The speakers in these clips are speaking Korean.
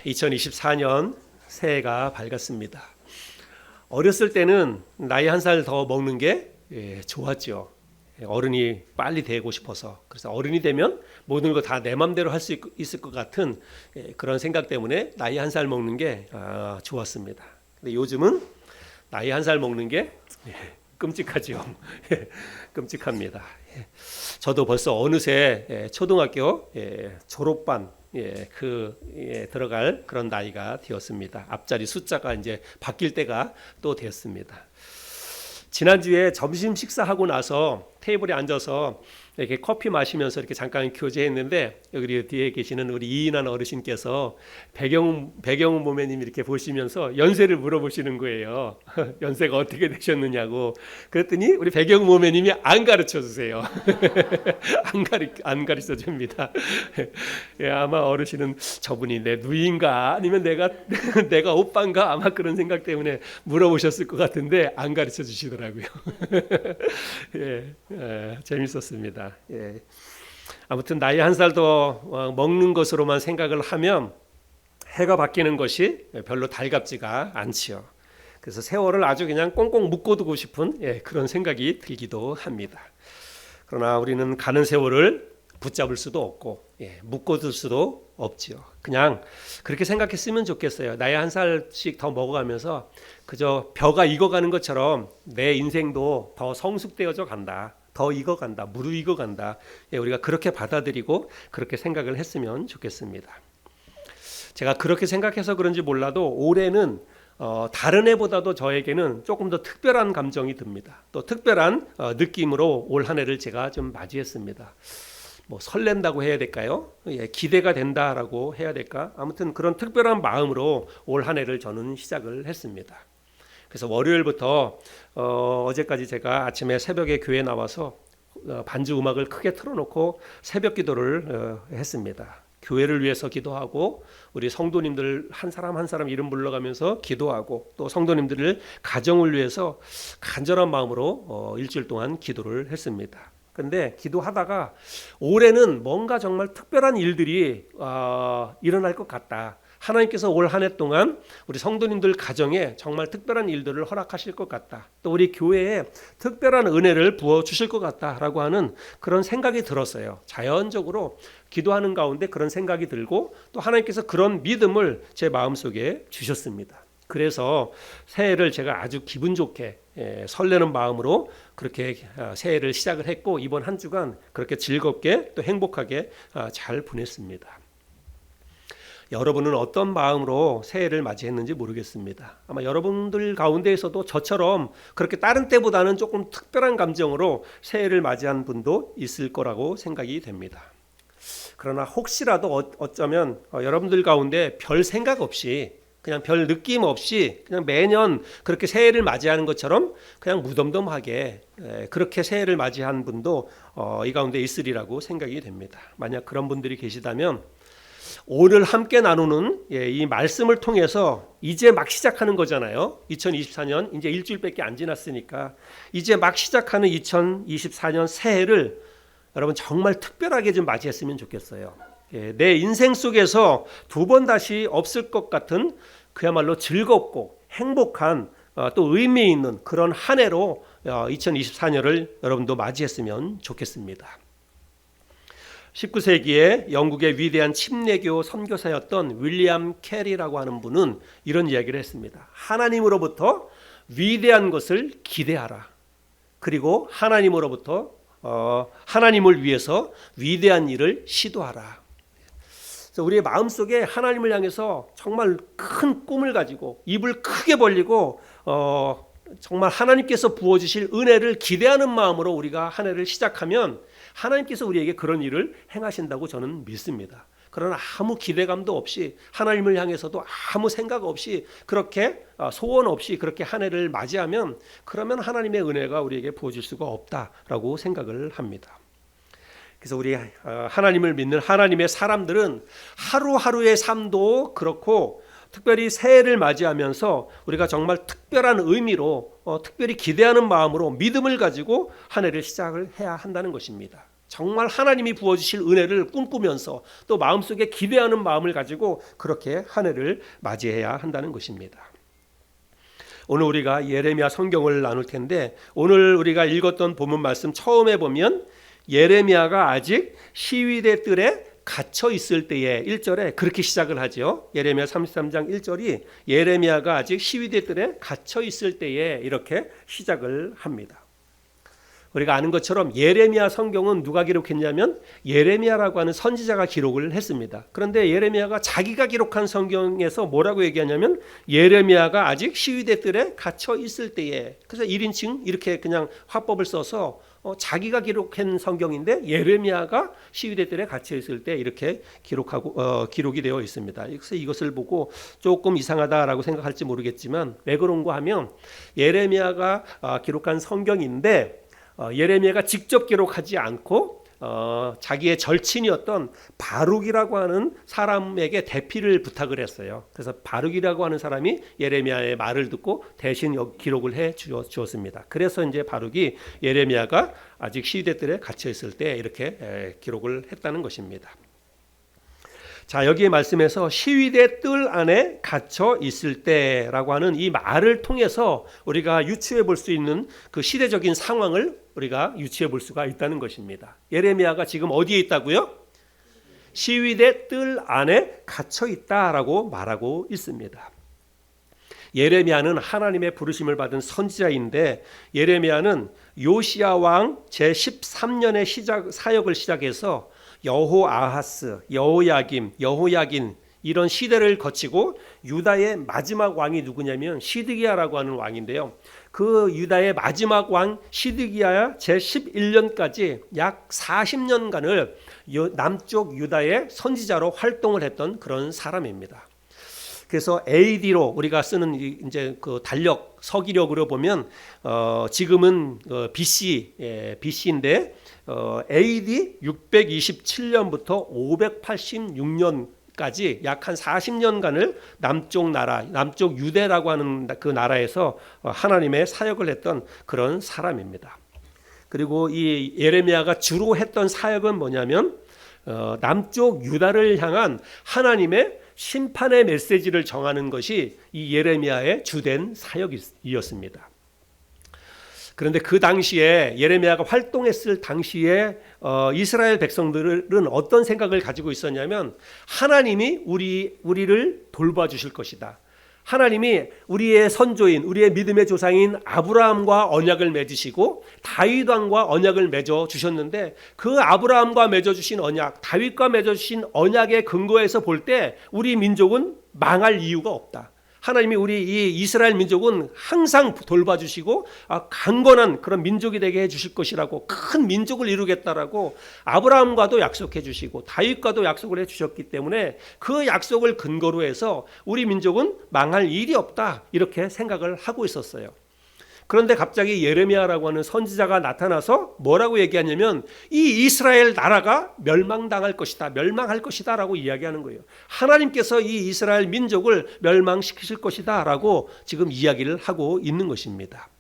2024년 새해가 밝았습니다. 어렸을 때는 나이 한 살 더 먹는 게 좋았죠. 어른이 빨리 되고 싶어서. 그래서 어른이 되면 모든 걸 다 내 맘대로 할 수 있을 것 같은 그런 생각 때문에 나이 한 살 먹는 게 좋았습니다. 근데 요즘은 나이 한 살 먹는 게 끔찍하죠. 끔찍합니다. 저도 벌써 어느새 초등학교 졸업반 들어갈 그런 나이가 되었습니다. 앞자리 숫자가 이제 바뀔 때가 또 됐습니다. 지난주에 점심 식사하고 나서 테이블에 앉아서 이렇게 커피 마시면서 이렇게 잠깐 교제했는데 여기 뒤에 계시는 우리 이인환 어르신께서 배경훈 모매님 이렇게 보시면서 연세를 물어보시는 거예요. 연세가 어떻게 되셨느냐고. 그랬더니 우리 배경훈 모매님이 안 가르쳐 주세요. 안 가르쳐 줍니다. 아마 어르신은 저분이 내 누이인가 아니면 내가 오빠인가 아마 그런 생각 때문에 물어보셨을 것 같은데 안 가르쳐 주시더라고요. 재밌었습니다. 아무튼 나이 한 살 더 먹는 것으로만 생각을 하면 해가 바뀌는 것이 별로 달갑지가 않지요. 그래서 세월을 아주 그냥 꽁꽁 묶어두고 싶은 그런 생각이 들기도 합니다. 그러나 우리는 가는 세월을 붙잡을 수도 없고 묶어둘 수도 없지요. 그냥 그렇게 생각했으면 좋겠어요. 나이 한 살씩 더 먹어가면서 그저 벼가 익어가는 것처럼 내 인생도 더 성숙되어져 간다. 더 익어간다. 무르익어간다. 우리가 그렇게 받아들이고 그렇게 생각을 했으면 좋겠습니다. 제가 그렇게 생각해서 그런지 몰라도 올해는 다른 해보다도 저에게는 조금 더 특별한 감정이 듭니다. 또 특별한 느낌으로 올 한 해를 제가 좀 맞이했습니다. 뭐 설렌다고 해야 될까요? 기대가 된다라고 해야 될까? 아무튼 그런 특별한 마음으로 올 한 해를 저는 시작을 했습니다. 그래서 월요일부터 어제까지 제가 아침에 새벽에 교회 나와서 반주 음악을 크게 틀어놓고 새벽 기도를 했습니다. 교회를 위해서 기도하고 우리 성도님들 한 사람 한 사람 이름 불러가면서 기도하고 또 성도님들을 가정을 위해서 간절한 마음으로 일주일 동안 기도를 했습니다. 근데 기도하다가 올해는 뭔가 정말 특별한 일들이 일어날 것 같다. 하나님께서 올 한 해 동안 우리 성도님들 가정에 정말 특별한 일들을 허락하실 것 같다. 또 우리 교회에 특별한 은혜를 부어주실 것 같다라고 하는 그런 생각이 들었어요. 자연적으로 기도하는 가운데 그런 생각이 들고 또 하나님께서 그런 믿음을 제 마음속에 주셨습니다. 그래서 새해를 제가 아주 기분 좋게 설레는 마음으로 그렇게 새해를 시작을 했고 이번 한 주간 그렇게 즐겁게 또 행복하게 잘 보냈습니다. 여러분은 어떤 마음으로 새해를 맞이했는지 모르겠습니다. 아마 여러분들 가운데에서도 저처럼 그렇게 다른 때보다는 조금 특별한 감정으로 새해를 맞이한 분도 있을 거라고 생각이 됩니다. 그러나 혹시라도 어쩌면 여러분들 가운데 별 생각 없이 그냥 별 느낌 없이 그냥 매년 그렇게 새해를 맞이하는 것처럼 그냥 무덤덤하게 그렇게 새해를 맞이한 분도 이 가운데 있으리라고 생각이 됩니다. 만약 그런 분들이 계시다면 오늘 함께 나누는 이 말씀을 통해서 이제 막 시작하는 거잖아요. 2024년 이제 일주일밖에 안 지났으니까 이제 막 시작하는 2024년 새해를 여러분 정말 특별하게 좀 맞이했으면 좋겠어요. 내 인생 속에서 두 번 다시 없을 것 같은 그야말로 즐겁고 행복한 또 의미 있는 그런 한 해로 2024년을 여러분도 맞이했으면 좋겠습니다. 19세기에 영국의 위대한 침례교 선교사였던 윌리엄 캐리라고 하는 분은 이런 이야기를 했습니다. 하나님으로부터 위대한 것을 기대하라. 그리고 하나님으로부터 하나님을 위해서 위대한 일을 시도하라. 그래서 우리의 마음속에 하나님을 향해서 정말 큰 꿈을 가지고 입을 크게 벌리고 정말 하나님께서 부어주실 은혜를 기대하는 마음으로 우리가 한 해를 시작하면 하나님께서 우리에게 그런 일을 행하신다고 저는 믿습니다. 그러나 아무 기대감도 없이 하나님을 향해서도 아무 생각 없이 그렇게 소원 없이 그렇게 한 해를 맞이하면 그러면 하나님의 은혜가 우리에게 부어질 수가 없다라고 생각을 합니다. 그래서 우리 하나님을 믿는 하나님의 사람들은 하루하루의 삶도 그렇고 특별히 새해를 맞이하면서 우리가 정말 특별한 의미로 특별히 기대하는 마음으로 믿음을 가지고 한 해를 시작을 해야 한다는 것입니다. 정말 하나님이 부어주실 은혜를 꿈꾸면서 또 마음속에 기대하는 마음을 가지고 그렇게 한 해를 맞이해야 한다는 것입니다. 오늘 우리가 예레미야 성경을 나눌 텐데, 오늘 우리가 읽었던 본문 말씀 처음에 보면 예레미야가 아직 시위대 뜰에 갇혀 있을 때에 1절에 그렇게 시작을 하죠. 예레미야 33장 1절이 예레미야가 아직 시위대 뜰에 갇혀 있을 때에 이렇게 시작을 합니다. 우리가 아는 것처럼 예레미야 성경은 누가 기록했냐면 예레미야라고 하는 선지자가 기록을 했습니다. 그런데 예레미야가 자기가 기록한 성경에서 뭐라고 얘기하냐면 예레미야가 아직 시위대 뜰에 갇혀 있을 때에, 그래서 1인칭 이렇게 그냥 화법을 써서 자기가 기록한 성경인데 예레미야가 시위대 뜰에 갇혀 있을 때 이렇게 기록이 되어 있습니다. 그래서 이것을 보고 조금 이상하다라고 생각할지 모르겠지만 왜 그런가 하면 예레미야가 기록한 성경인데 예레미야가 직접 기록하지 않고 자기의 절친이었던 바룩이라고 하는 사람에게 대피를 부탁을 했어요. 그래서 바룩이라고 하는 사람이 예레미야의 말을 듣고 대신 기록을 해 주었습니다. 그래서 이제 바룩이 예레미야가 아직 시위대 뜰에 갇혀 있을 때 이렇게 기록을 했다는 것입니다. 자, 여기에 말씀에서 시위대 뜰 안에 갇혀 있을 때라고 하는 이 말을 통해서 우리가 유추해 볼 수 있는 그 시대적인 상황을 우리가 유추해 볼 수가 있다는 것입니다. 예레미야가 지금 어디에 있다고요? 시위대 뜰 안에 갇혀 있다라고 말하고 있습니다. 예레미야는 하나님의 부르심을 받은 선지자인데, 예레미야는 요시야 왕 제13년의 사역을 시작해서 여호아하스, 여호야김, 여호야긴 이런 시대를 거치고 유다의 마지막 왕이 누구냐면 시드기야라고 하는 왕인데요. 그 유다의 마지막 왕 시드기야 제11년까지 약 40년간을 남쪽 유다의 선지자로 활동을 했던 그런 사람입니다. 그래서 AD로 우리가 쓰는 이제 그 달력 서기력으로 보면 지금은 BC인데 AD 627년부터 586년까지 약 한 40년간을 남쪽 유대라고 하는 그 나라에서 하나님의 사역을 했던 그런 사람입니다. 그리고 이 예레미야가 주로 했던 사역은 뭐냐면 남쪽 유다를 향한 하나님의 심판의 메시지를 정하는 것이 이 예레미야의 주된 사역이었습니다. 그런데 그 당시에 예레미야가 활동했을 당시에 이스라엘 백성들은 어떤 생각을 가지고 있었냐면 하나님이 우리를 돌봐주실 것이다. 하나님이 우리의 선조인 우리의 믿음의 조상인 아브라함과 언약을 맺으시고 다윗 왕과 언약을 맺어 주셨는데 그 아브라함과 맺어 주신 언약, 다윗과 맺어 주신 언약의 근거에서 볼 때 우리 민족은 망할 이유가 없다. 하나님이 우리 이 이스라엘 민족은 항상 돌봐주시고 강건한 그런 민족이 되게 해주실 것이라고, 큰 민족을 이루겠다라고 아브라함과도 약속해 주시고 다윗과도 약속을 해주셨기 때문에 그 약속을 근거로 해서 우리 민족은 망할 일이 없다 이렇게 생각을 하고 있었어요. 그런데 갑자기 예레미야라고 하는 선지자가 나타나서 뭐라고 얘기하냐면 이 이스라엘 나라가 멸망당할 것이다, 멸망할 것이다 라고 이야기하는 거예요. 하나님께서 이 이스라엘 민족을 멸망시키실 것이다 라고 지금 이야기를 하고 있는 것입니다.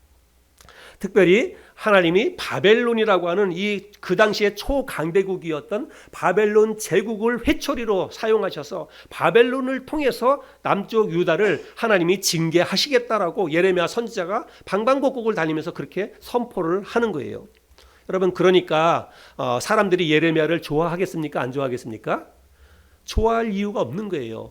특별히 하나님이 바벨론이라고 하는 그 당시에 초강대국이었던 바벨론 제국을 회초리로 사용하셔서 바벨론을 통해서 남쪽 유다를 하나님이 징계하시겠다라고 예레미야 선지자가 방방곡곡을 다니면서 그렇게 선포를 하는 거예요. 여러분, 그러니까 사람들이 예레미야를 좋아하겠습니까? 안 좋아하겠습니까? 좋아할 이유가 없는 거예요.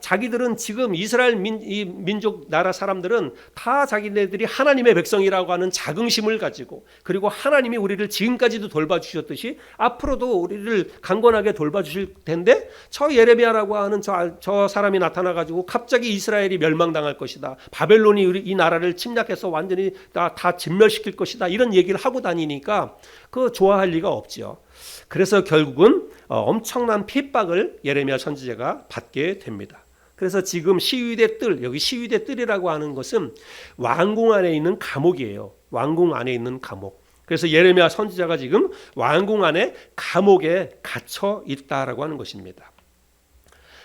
자기들은 지금 이스라엘 민족 나라 사람들은 다 자기네들이 하나님의 백성이라고 하는 자긍심을 가지고, 그리고 하나님이 우리를 지금까지도 돌봐주셨듯이 앞으로도 우리를 강건하게 돌봐주실 텐데 저 예레미야라고 하는 저 사람이 나타나가지고 갑자기 이스라엘이 멸망당할 것이다, 바벨론이 이 나라를 침략해서 완전히 다 진멸시킬 것이다, 이런 얘기를 하고 다니니까 그 좋아할 리가 없죠. 그래서 결국은 엄청난 핍박을 예레미야 선지자가 받게 됩니다. 그래서 지금 시위대 뜰, 여기 시위대 뜰이라고 하는 것은 왕궁 안에 있는 감옥이에요. 왕궁 안에 있는 감옥. 그래서 예레미야 선지자가 지금 왕궁 안에 감옥에 갇혀 있다라고 하는 것입니다.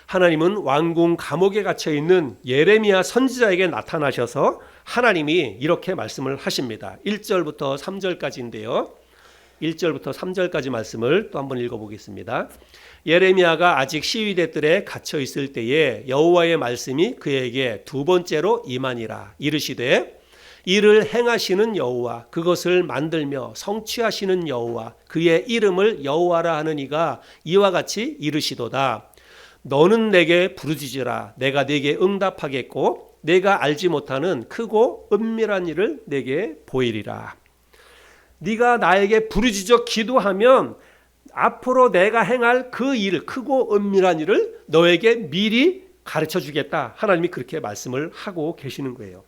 하나님은 왕궁 감옥에 갇혀 있는 예레미야 선지자에게 나타나셔서 하나님이 이렇게 말씀을 하십니다. 1절부터 3절까지인데요. 1절부터 3절까지 말씀을 또 한번 읽어보겠습니다. 예레미야가 아직 시위대 뜰에 갇혀 있을 때에 여호와의 말씀이 그에게 두 번째로 임하니라. 이르시되 이를 행하시는 여호와, 그것을 만들며 성취하시는 여호와, 그의 이름을 여호와라 하는 이가 이와 같이 이르시도다. 너는 내게 부르짖으라. 내가 네게 응답하겠고 내가 알지 못하는 크고 은밀한 일을 내게 보이리라. 네가 나에게 부르짖어 기도하면 앞으로 내가 행할 그 일, 크고 은밀한 일을 너에게 미리 가르쳐 주겠다. 하나님이 그렇게 말씀을 하고 계시는 거예요.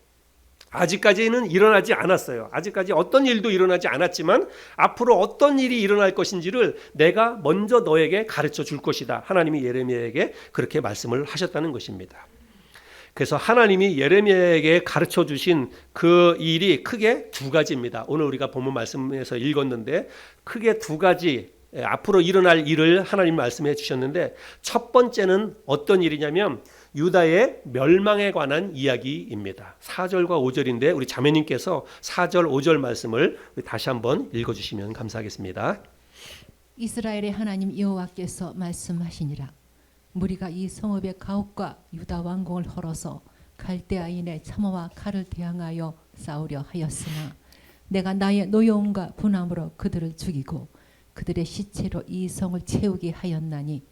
아직까지는 일어나지 않았어요. 아직까지 어떤 일도 일어나지 않았지만 앞으로 어떤 일이 일어날 것인지를 내가 먼저 너에게 가르쳐 줄 것이다. 하나님이 예레미야에게 그렇게 말씀을 하셨다는 것입니다. 그래서 하나님이 예레미야에게 가르쳐 주신 그 일이 크게 두 가지입니다. 오늘 우리가 본문 말씀에서 읽었는데 크게 두 가지 앞으로 일어날 일을 하나님 말씀해 주셨는데, 첫 번째는 어떤 일이냐면 유다의 멸망에 관한 이야기입니다. 4절과 5절인데 우리 자매님께서 4절 5절 말씀을 다시 한번 읽어주시면 감사하겠습니다. 이스라엘의 하나님 여호와께서 말씀하시니라. 무리가 이 성읍의 가옥과 유다 왕궁을 헐어서 갈대아인의 참호와 칼을 대항하여 싸우려 하였으나 내가 나의 노여움과 분함으로 그들을 죽이고 그들의 시체로 이 성을 채우게 하였나니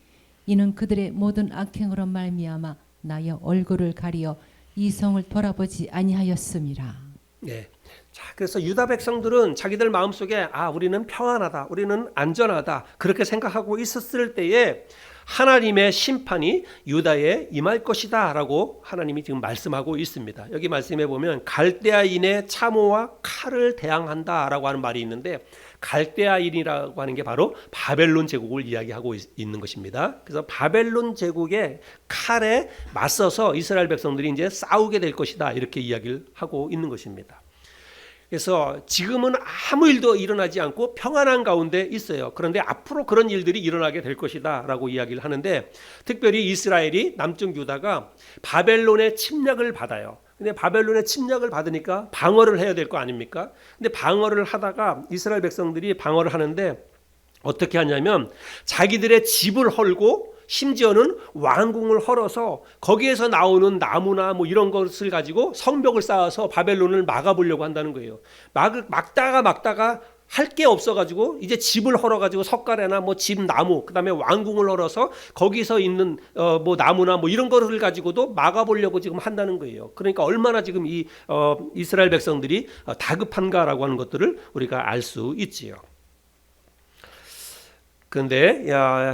이는 그들의 모든 악행으로 말미암아 나의 얼굴을 가리어 이 성을 돌아보지 아니하였음이라. 네. 자, 그래서 유다 백성들은 자기들 마음속에 우리는 평안하다, 우리는 안전하다 그렇게 생각하고 있었을 때에 하나님의 심판이 유다에 임할 것이다 라고 하나님이 지금 말씀하고 있습니다. 여기 말씀해 보면 갈대아인의 참호와 칼을 대항한다 라고 하는 말이 있는데, 갈대아인이라고 하는 게 바로 바벨론 제국을 이야기하고 있는 것입니다. 그래서 바벨론 제국의 칼에 맞서서 이스라엘 백성들이 이제 싸우게 될 것이다 이렇게 이야기를 하고 있는 것입니다. 그래서 지금은 아무 일도 일어나지 않고 평안한 가운데 있어요. 그런데 앞으로 그런 일들이 일어나게 될 것이다 라고 이야기를 하는데, 특별히 이스라엘이 남쪽 유다가 바벨론의 침략을 받아요. 근데 바벨론의 침략을 받으니까 방어를 해야 될 거 아닙니까? 근데 방어를 하다가 이스라엘 백성들이 방어를 하는데 어떻게 하냐면 자기들의 집을 헐고 심지어는 왕궁을 헐어서 거기에서 나오는 나무나 뭐 이런 것을 가지고 성벽을 쌓아서 바벨론을 막아보려고 한다는 거예요. 막다가 할 게 없어가지고 이제 집을 헐어가지고 석가래나 뭐 집 나무, 그다음에 왕궁을 헐어서 거기서 있는 뭐 나무나 뭐 이런 것을 가지고도 막아보려고 지금 한다는 거예요. 그러니까 얼마나 지금 이 이스라엘 백성들이 다급한가라고 하는 것들을 우리가 알 수 있지요. 그런데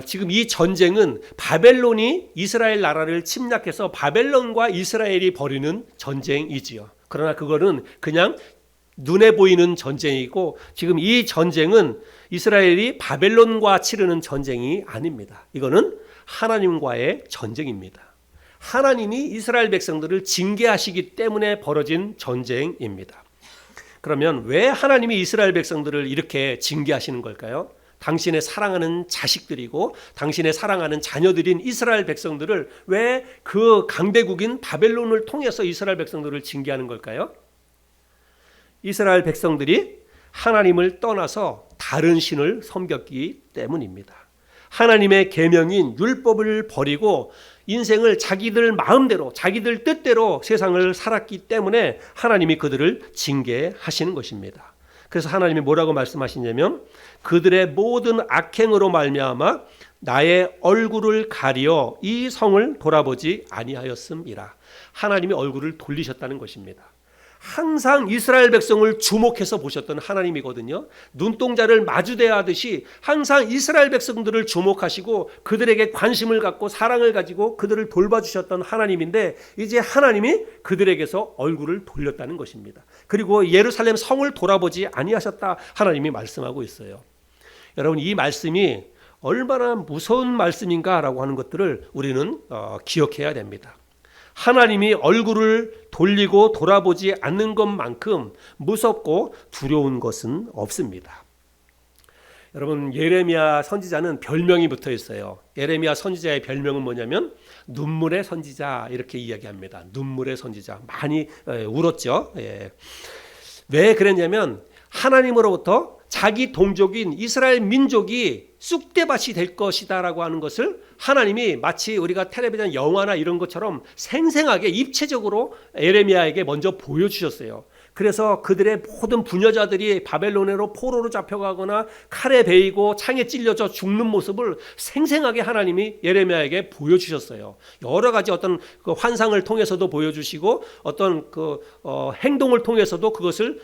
지금 이 전쟁은 바벨론이 이스라엘 나라를 침략해서 바벨론과 이스라엘이 벌이는 전쟁이지요. 그러나 그거는 그냥 눈에 보이는 전쟁이고, 지금 이 전쟁은 이스라엘이 바벨론과 치르는 전쟁이 아닙니다. 이거는 하나님과의 전쟁입니다. 하나님이 이스라엘 백성들을 징계하시기 때문에 벌어진 전쟁입니다. 그러면 왜 하나님이 이스라엘 백성들을 이렇게 징계하시는 걸까요? 당신의 사랑하는 자식들이고 당신의 사랑하는 자녀들인 이스라엘 백성들을 왜 그 강대국인 바벨론을 통해서 이스라엘 백성들을 징계하는 걸까요? 이스라엘 백성들이 하나님을 떠나서 다른 신을 섬겼기 때문입니다. 하나님의 계명인 율법을 버리고 인생을 자기들 마음대로 자기들 뜻대로 세상을 살았기 때문에 하나님이 그들을 징계하시는 것입니다. 그래서 하나님이 뭐라고 말씀하시냐면 그들의 모든 악행으로 말미암아 나의 얼굴을 가리어 이 성을 돌아보지 아니하였음이라. 하나님이 얼굴을 돌리셨다는 것입니다. 항상 이스라엘 백성을 주목해서 보셨던 하나님이거든요. 눈동자를 마주대야 하듯이 항상 이스라엘 백성들을 주목하시고 그들에게 관심을 갖고 사랑을 가지고 그들을 돌봐주셨던 하나님인데, 이제 하나님이 그들에게서 얼굴을 돌렸다는 것입니다. 그리고 예루살렘 성을 돌아보지 아니하셨다 하나님이 말씀하고 있어요. 여러분, 이 말씀이 얼마나 무서운 말씀인가라고 하는 것들을 우리는 기억해야 됩니다. 하나님이 얼굴을 돌리고 돌아보지 않는 것만큼 무섭고 두려운 것은 없습니다. 여러분, 예레미야 선지자는 별명이 붙어 있어요. 예레미야 선지자의 별명은 뭐냐면 눈물의 선지자 이렇게 이야기합니다. 눈물의 선지자. 많이 울었죠. 왜 그랬냐면 하나님으로부터 자기 동족인 이스라엘 민족이 쑥대밭이 될 것이다라고 하는 것을 하나님이 마치 우리가 텔레비전 영화나 이런 것처럼 생생하게 입체적으로 예레미야에게 먼저 보여주셨어요. 그래서 그들의 모든 부녀자들이 바벨론으로 포로로 잡혀가거나 칼에 베이고 창에 찔려져 죽는 모습을 생생하게 하나님이 예레미야에게 보여주셨어요. 여러 가지 어떤 그 환상을 통해서도 보여주시고 어떤 행동을 통해서도 그것을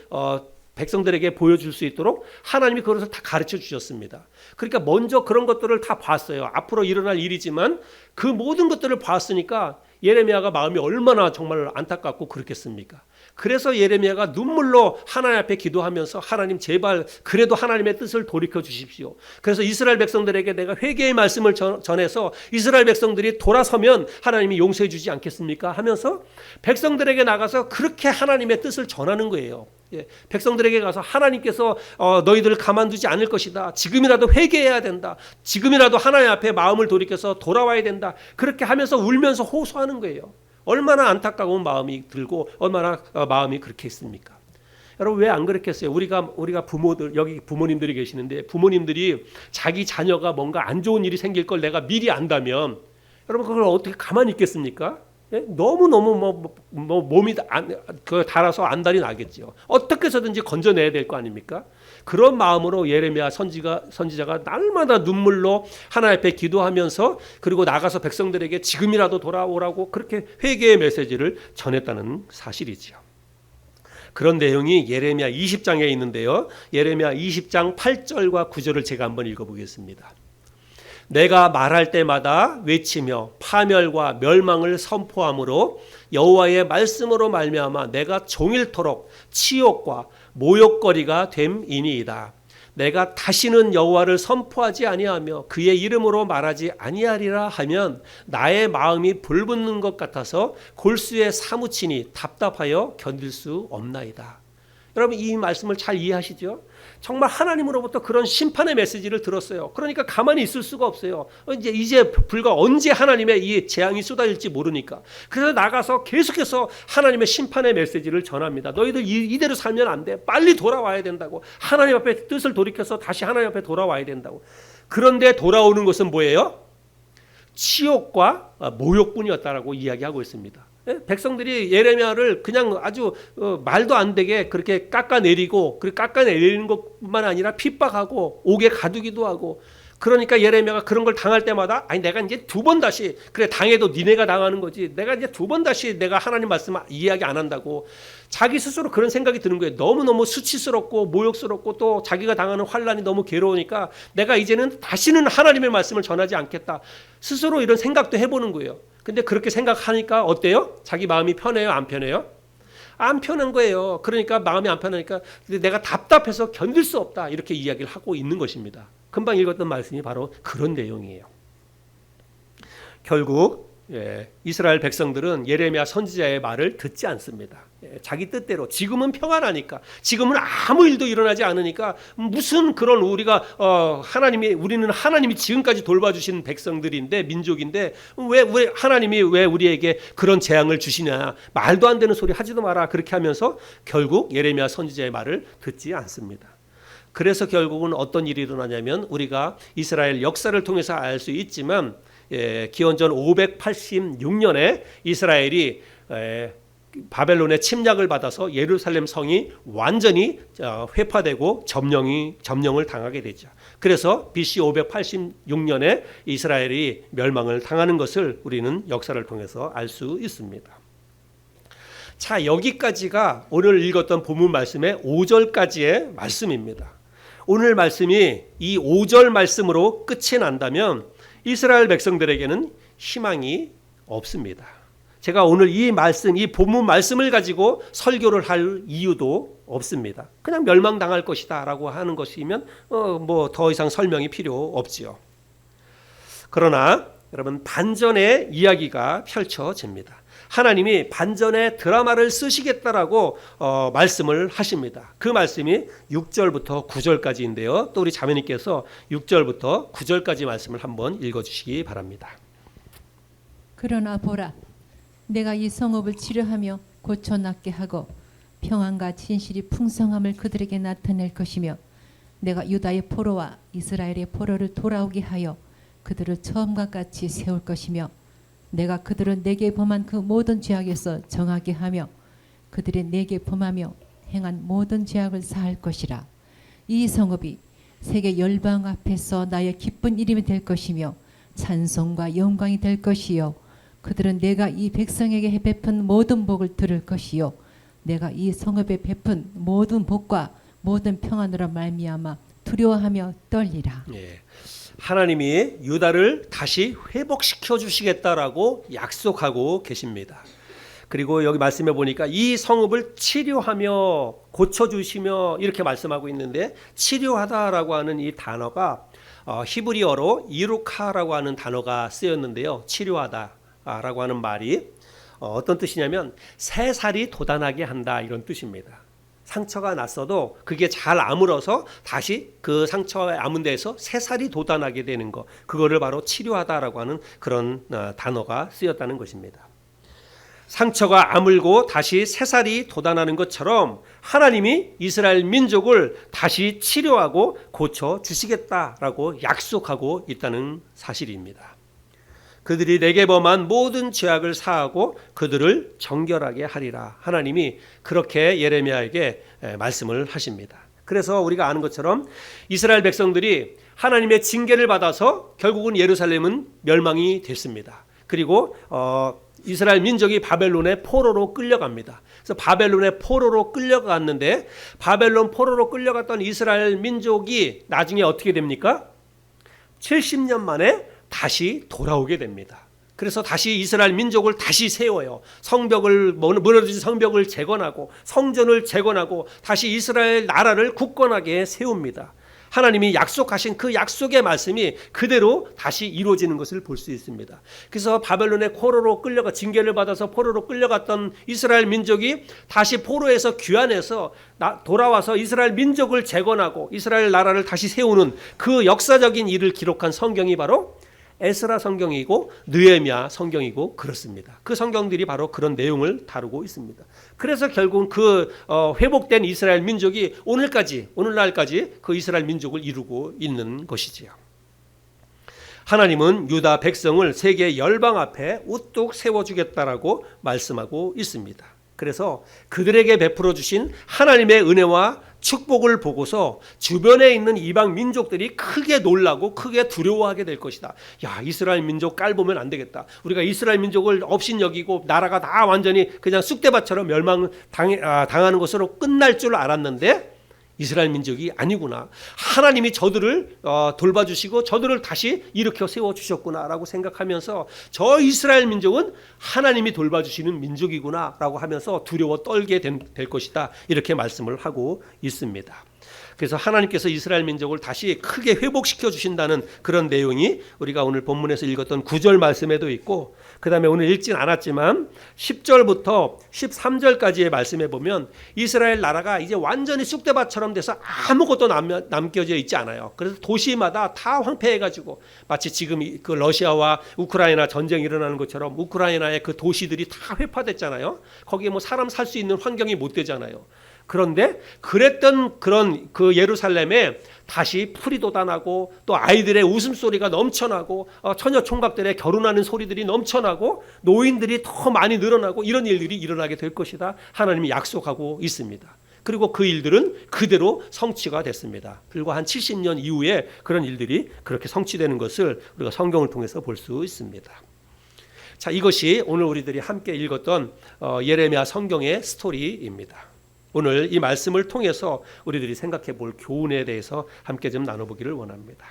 백성들에게 보여줄 수 있도록 하나님이 그것을 다 가르쳐 주셨습니다. 그러니까 먼저 그런 것들을 다 봤어요. 앞으로 일어날 일이지만 그 모든 것들을 봤으니까 예레미야가 마음이 얼마나 정말 안타깝고 그렇겠습니까? 그래서 예레미야가 눈물로 하나님 앞에 기도하면서 하나님 제발 그래도 하나님의 뜻을 돌이켜 주십시오. 그래서 이스라엘 백성들에게 내가 회개의 말씀을 전해서 이스라엘 백성들이 돌아서면 하나님이 용서해 주지 않겠습니까? 하면서 백성들에게 나가서 그렇게 하나님의 뜻을 전하는 거예요. 백성들에게 가서 하나님께서 너희들을 가만두지 않을 것이다. 지금이라도 회개해야 된다. 지금이라도 하나님 앞에 마음을 돌이켜서 돌아와야 된다. 그렇게 하면서 울면서 호소하는 거예요. 얼마나 안타까운 마음이 들고 얼마나 마음이 그렇게 했습니까? 여러분 왜 안 그렇겠어요? 우리가 부모들 여기 부모님들이 계시는데 부모님들이 자기 자녀가 뭔가 안 좋은 일이 생길 걸 내가 미리 안다면 여러분 그걸 어떻게 가만히 있겠습니까? 너무너무 몸이 달아서 안달이 나겠죠. 어떻게 해서든지 건져내야 될 거 아닙니까? 그런 마음으로 예레미야 선지자가 날마다 눈물로 하나님 앞에 기도하면서 그리고 나가서 백성들에게 지금이라도 돌아오라고 그렇게 회개의 메시지를 전했다는 사실이죠. 그런 내용이 예레미야 20장에 있는데요. 예레미야 20장 8절과 9절을 제가 한번 읽어보겠습니다. 내가 말할 때마다 외치며 파멸과 멸망을 선포함으로 여호와의 말씀으로 말미암아 내가 종일토록 치욕과 모욕거리가 됨이니이다. 내가 다시는 여호와를 선포하지 아니하며 그의 이름으로 말하지 아니하리라 하면 나의 마음이 불붙는 것 같아서 골수에 사무치니 답답하여 견딜 수 없나이다. 여러분 이 말씀을 잘 이해하시죠? 정말 하나님으로부터 그런 심판의 메시지를 들었어요. 그러니까 가만히 있을 수가 없어요. 이제 불과 언제 하나님의 이 재앙이 쏟아질지 모르니까. 그래서 나가서 계속해서 하나님의 심판의 메시지를 전합니다. 너희들 이대로 살면 안 돼. 빨리 돌아와야 된다고. 하나님 앞에 뜻을 돌이켜서 다시 하나님 앞에 돌아와야 된다고. 그런데 돌아오는 것은 뭐예요? 치욕과 모욕뿐이었다라고 이야기하고 있습니다. 백성들이 예레미야를 그냥 아주 말도 안 되게 그렇게 깎아내리고 그리고 깎아내리는 것만 아니라 핍박하고 옥에 가두기도 하고 그러니까 예레미야가 그런 걸 당할 때마다 아니 내가 이제 두 번 다시 그래 당해도 니네가 당하는 거지 내가 이제 두 번 다시 내가 하나님 말씀 이야기 안 한다고 자기 스스로 그런 생각이 드는 거예요. 너무너무 수치스럽고 모욕스럽고 또 자기가 당하는 환난이 너무 괴로우니까 내가 이제는 다시는 하나님의 말씀을 전하지 않겠다. 스스로 이런 생각도 해보는 거예요. 근데 그렇게 생각하니까 어때요? 자기 마음이 편해요? 안 편해요? 안 편한 거예요. 그러니까 마음이 안 편하니까 내가 답답해서 견딜 수 없다. 이렇게 이야기를 하고 있는 것입니다. 금방 읽었던 말씀이 바로 그런 내용이에요. 결국 이스라엘 백성들은 예레미야 선지자의 말을 듣지 않습니다. 자기 뜻대로 지금은 평안하니까 지금은 아무 일도 일어나지 않으니까 무슨 그런 우리가 우리는 하나님이 지금까지 돌봐주신 백성들인데 민족인데 왜 하나님이 왜 우리에게 그런 재앙을 주시냐 말도 안 되는 소리 하지도 마라 그렇게 하면서 결국 예레미야 선지자의 말을 듣지 않습니다. 그래서 결국은 어떤 일이 일어나냐면 우리가 이스라엘 역사를 통해서 알 수 있지만 기원전 586년에 이스라엘이 바벨론의 침략을 받아서 예루살렘 성이 완전히 회파되고 점령을 당하게 되죠. 그래서 BC 586년에 이스라엘이 멸망을 당하는 것을 우리는 역사를 통해서 알 수 있습니다. 자, 여기까지가 오늘 읽었던 본문 말씀의 5절까지의 말씀입니다. 오늘 말씀이 이 5절 말씀으로 끝이 난다면 이스라엘 백성들에게는 희망이 없습니다. 제가 오늘 이 본문 말씀을 가지고 설교를 할 이유도 없습니다. 그냥 멸망당할 것이다 라고 하는 것이면 뭐 더 이상 설명이 필요 없지요. 그러나 여러분 반전의 이야기가 펼쳐집니다. 하나님이 반전의 드라마를 쓰시겠다라고 말씀을 하십니다. 그 말씀이 6절부터 9절까지인데요. 또 우리 자매님께서 6절부터 9절까지 말씀을 한번 읽어주시기 바랍니다. 그러나 보라, 내가 이 성읍을 치료하며 고쳐 낫게 하고 평안과 진실이 풍성함을 그들에게 나타낼 것이며 내가 유다의 포로와 이스라엘의 포로를 돌아오게 하여 그들을 처음과 같이 세울 것이며 내가 그들을 내게 범한 그 모든 죄악에서 정하게 하며 그들이 내게 범하며 행한 모든 죄악을 사할 것이라. 이 성읍이 세계 열방 앞에서 나의 기쁜 이름이 될 것이며 찬송과 영광이 될 것이요 그들은 내가 이 백성에게 베푼 모든 복을 들을 것이요 내가 이 성읍에 베푼 모든 복과 모든 평안으로 말미암아 두려워하며 떨리라. 예. 하나님이 유다를 다시 회복시켜 주시겠다라고 약속하고 계십니다. 그리고 여기 말씀해 보니까 이 성읍을 치료하며 고쳐주시며 이렇게 말씀하고 있는데, 치료하다라고 하는 이 단어가 히브리어로 이루카라고 하는 단어가 쓰였는데요. 치료하다라고 하는 말이 어떤 뜻이냐면 새살이 돋아나게 한다, 이런 뜻입니다. 상처가 났어도 그게 잘 아물어서 다시 그 상처에 아문 데에서 새살이 돋아나게 되는 것, 그거를 바로 치료하다라고 하는 그런 단어가 쓰였다는 것입니다. 상처가 아물고 다시 새살이 돋아나는 것처럼 하나님이 이스라엘 민족을 다시 치료하고 고쳐 주시겠다라고 약속하고 있다는 사실입니다. 그들이 내게 범한 모든 죄악을 사하고 그들을 정결하게 하리라. 하나님이 그렇게 예레미야에게 말씀을 하십니다. 그래서 우리가 아는 것처럼 이스라엘 백성들이 하나님의 징계를 받아서 결국은 예루살렘은 멸망이 됐습니다. 그리고 이스라엘 민족이 바벨론의 포로로 끌려갑니다. 그래서 바벨론의 포로로 끌려갔는데, 바벨론 포로로 끌려갔던 이스라엘 민족이 나중에 어떻게 됩니까? 70년 만에 다시 돌아오게 됩니다. 그래서 다시 이스라엘 민족을 다시 세워요. 성벽을, 무너진 성벽을 재건하고 성전을 재건하고 다시 이스라엘 나라를 굳건하게 세웁니다. 하나님이 약속하신 그 약속의 말씀이 그대로 다시 이루어지는 것을 볼 수 있습니다. 그래서 바벨론의 포로로 끌려가 징계를 받아서 포로로 끌려갔던 이스라엘 민족이 다시 포로에서 귀환해서 돌아와서 이스라엘 민족을 재건하고 이스라엘 나라를 다시 세우는 그 역사적인 일을 기록한 성경이 바로 에스라 성경이고 느헤미야 성경이고 그렇습니다. 그 성경들이 바로 그런 내용을 다루고 있습니다. 그래서 결국은 그 회복된 이스라엘 민족이 오늘날까지 그 이스라엘 민족을 이루고 있는 것이지요. 하나님은 유다 백성을 세계 열방 앞에 우뚝 세워주겠다라고 말씀하고 있습니다. 그래서 그들에게 베풀어 주신 하나님의 은혜와 축복을 보고서 주변에 있는 이방 민족들이 크게 놀라고 크게 두려워하게 될 것이다. 야, 이스라엘 민족 깔보면 안 되겠다. 우리가 이스라엘 민족을 업신여기고 나라가 다 완전히 그냥 쑥대밭처럼 멸망당하는 것으로 끝날 줄 알았는데 이스라엘 민족이 아니구나. 하나님이 저들을 돌봐주시고 저들을 다시 일으켜 세워주셨구나라고 생각하면서 저 이스라엘 민족은 하나님이 돌봐주시는 민족이구나 라고 하면서 두려워 떨게 될 것이다. 이렇게 말씀을 하고 있습니다. 그래서 하나님께서 이스라엘 민족을 다시 크게 회복시켜 주신다는 그런 내용이 우리가 오늘 본문에서 읽었던 9절 말씀에도 있고, 그 다음에 오늘 읽진 않았지만 10절부터 13절까지의 말씀에 보면 이스라엘 나라가 이제 완전히 쑥대밭처럼 돼서 아무것도 남겨져 있지 않아요. 그래서 도시마다 다 황폐해가지고 마치 지금 그 러시아와 우크라이나 전쟁이 일어나는 것처럼 우크라이나의 그 도시들이 다 회파됐잖아요. 거기에 뭐 사람 살 수 있는 환경이 못 되잖아요. 그런데 그랬던 그런 그 예루살렘에 다시 풀이 돋아나고 또 아이들의 웃음소리가 넘쳐나고 처녀 총각들의 결혼하는 소리들이 넘쳐나고 노인들이 더 많이 늘어나고 이런 일들이 일어나게 될 것이다. 하나님이 약속하고 있습니다. 그리고 그 일들은 그대로 성취가 됐습니다. 불과 한 70년 이후에 그런 일들이 그렇게 성취되는 것을 우리가 성경을 통해서 볼 수 있습니다. 자, 이것이 오늘 우리들이 함께 읽었던 예레미야 성경의 스토리입니다. 오늘 이 말씀을 통해서 우리들이 생각해 볼 교훈에 대해서 함께 좀 나눠보기를 원합니다.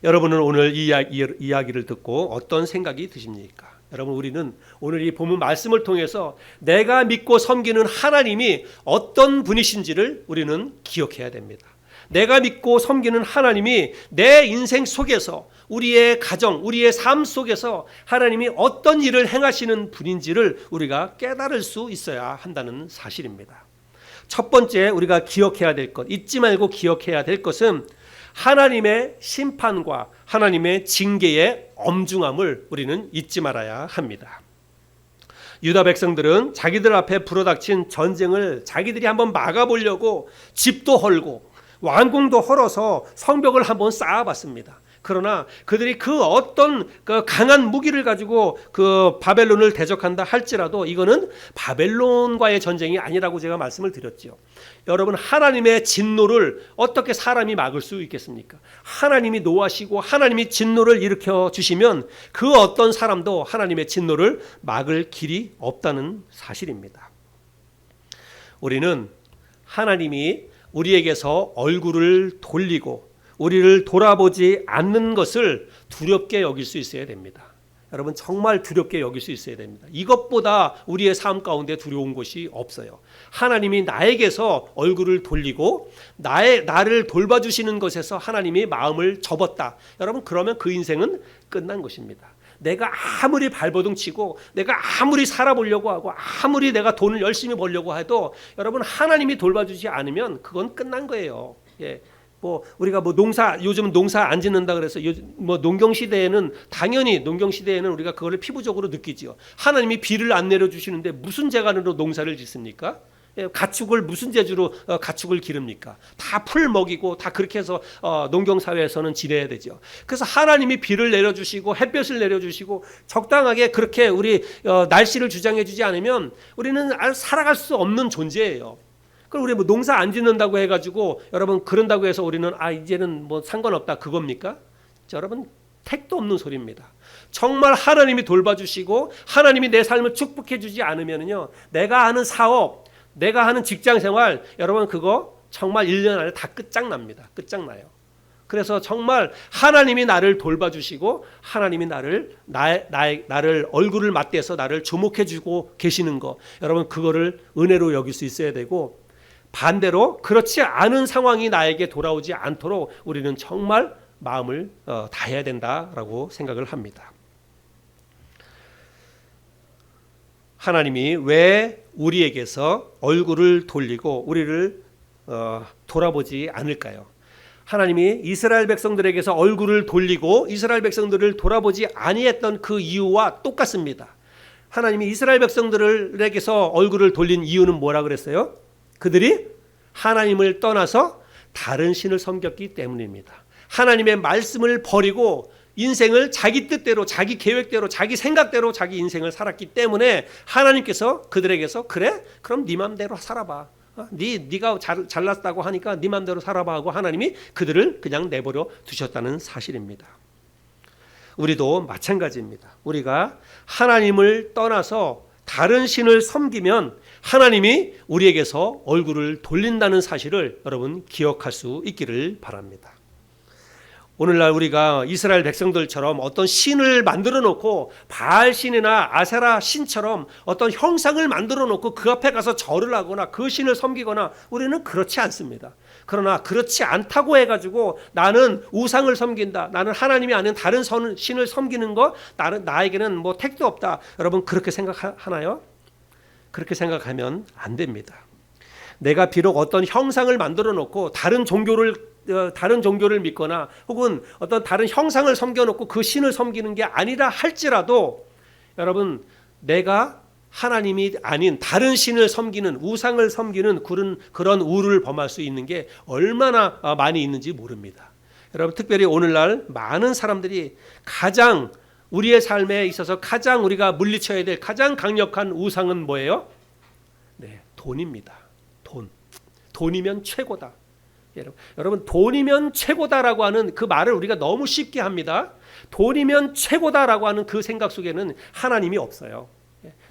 여러분은 오늘 이 이야기를 듣고 어떤 생각이 드십니까? 여러분, 우리는 오늘 이 본문 말씀을 통해서 내가 믿고 섬기는 하나님이 어떤 분이신지를 우리는 기억해야 됩니다. 내가 믿고 섬기는 하나님이 내 인생 속에서, 우리의 가정, 우리의 삶 속에서 하나님이 어떤 일을 행하시는 분인지를 우리가 깨달을 수 있어야 한다는 사실입니다. 첫 번째 우리가 기억해야 될 것, 잊지 말고 기억해야 될 것은 하나님의 심판과 하나님의 징계의 엄중함을 우리는 잊지 말아야 합니다. 유다 백성들은 자기들 앞에 불어닥친 전쟁을 자기들이 한번 막아보려고 집도 헐고 왕궁도 헐어서 성벽을 한번 쌓아봤습니다. 그러나 그들이 그 어떤 그 강한 무기를 가지고 그 바벨론을 대적한다 할지라도 이거는 바벨론과의 전쟁이 아니라고 제가 말씀을 드렸죠. 여러분, 하나님의 진노를 어떻게 사람이 막을 수 있겠습니까? 하나님이 노하시고 하나님이 진노를 일으켜 주시면 그 어떤 사람도 하나님의 진노를 막을 길이 없다는 사실입니다. 우리는 하나님이 우리에게서 얼굴을 돌리고 우리를 돌아보지 않는 것을 두렵게 여길 수 있어야 됩니다. 여러분, 정말 두렵게 여길 수 있어야 됩니다. 이것보다 우리의 삶 가운데 두려운 것이 없어요. 하나님이 나에게서 얼굴을 돌리고 나를 돌봐주시는 것에서 하나님이 마음을 접었다. 여러분, 그러면 그 인생은 끝난 것입니다. 내가 아무리 발버둥치고 내가 아무리 살아보려고 하고 아무리 내가 돈을 열심히 벌려고 해도 여러분, 하나님이 돌봐주지 않으면 그건 끝난 거예요. 예. 우리가 요즘 농사 안 짓는다 그래서 농경 시대에는 당연히 농경 시대에는 우리가 그거를 피부적으로 느끼지요. 하나님이 비를 안 내려 주시는데 무슨 재간으로 농사를 짓습니까? 가축을 무슨 재주로 가축을 기릅니까? 다 풀 먹이고 다 그렇게 해서 농경 사회에서는 지내야 되죠. 그래서 하나님이 비를 내려 주시고 햇볕을 내려 주시고 적당하게 그렇게 우리 날씨를 주장해 주지 않으면 우리는 살아갈 수 없는 존재예요. 그럼 우리 농사 안 짓는다고 해가지고 여러분 그런다고 해서 우리는 이제는 상관없다 그겁니까? 여러분, 택도 없는 소리입니다. 정말 하나님이 돌봐주시고 하나님이 내 삶을 축복해 주지 않으면요, 내가 하는 사업, 내가 하는 직장생활, 여러분 그거 정말 1년 안에 다 끝장납니다. 끝장나요. 그래서 정말 하나님이 나를 돌봐주시고 하나님이 나를 얼굴을 맞대서 나를 주목해 주고 계시는 거, 여러분 그거를 은혜로 여길 수 있어야 되고, 반대로 그렇지 않은 상황이 나에게 돌아오지 않도록 우리는 정말 마음을 다해야 된다라고 생각을 합니다. 하나님이 왜 우리에게서 얼굴을 돌리고 우리를 돌아보지 않을까요? 하나님이 이스라엘 백성들에게서 얼굴을 돌리고 이스라엘 백성들을 돌아보지 아니했던 그 이유와 똑같습니다. 하나님이 이스라엘 백성들에게서 얼굴을 돌린 이유는 뭐라 그랬어요? 그들이 하나님을 떠나서 다른 신을 섬겼기 때문입니다. 하나님의 말씀을 버리고 인생을 자기 뜻대로, 자기 계획대로, 자기 생각대로 자기 인생을 살았기 때문에 하나님께서 그들에게서 그래? 그럼 네 맘대로 살아봐. 네가 잘났다고 하니까 네 맘대로 살아봐 하고 하나님이 그들을 그냥 내버려 두셨다는 사실입니다. 우리도 마찬가지입니다. 우리가 하나님을 떠나서 다른 신을 섬기면 하나님이 우리에게서 얼굴을 돌린다는 사실을 여러분 기억할 수 있기를 바랍니다. 오늘날 우리가 이스라엘 백성들처럼 어떤 신을 만들어 놓고 바알 신이나 아세라 신처럼 어떤 형상을 만들어 놓고 그 앞에 가서 절을 하거나 그 신을 섬기거나 우리는 그렇지 않습니다. 그러나 그렇지 않다고 해가지고 나는 우상을 섬긴다, 나는 하나님이 아닌 다른 신을 섬기는 거 나에게는 택도 없다, 여러분 그렇게 생각하나요? 그렇게 생각하면 안 됩니다. 내가 비록 어떤 형상을 만들어 놓고 다른 종교를 믿거나 혹은 어떤 다른 형상을 섬겨놓고 그 신을 섬기는 게 아니라 할지라도 여러분, 내가 하나님이 아닌 다른 신을 섬기는, 우상을 섬기는 그런 우를 범할 수 있는 게 얼마나 많이 있는지 모릅니다. 여러분, 특별히 오늘날 많은 사람들이 가장 우리의 삶에 있어서 가장 우리가 물리쳐야 될 가장 강력한 우상은 뭐예요? 네, 돈입니다. 돈이면 최고다. 여러분, 돈이면 최고다라고 하는 그 말을 우리가 너무 쉽게 합니다. 돈이면 최고다라고 하는 그 생각 속에는 하나님이 없어요.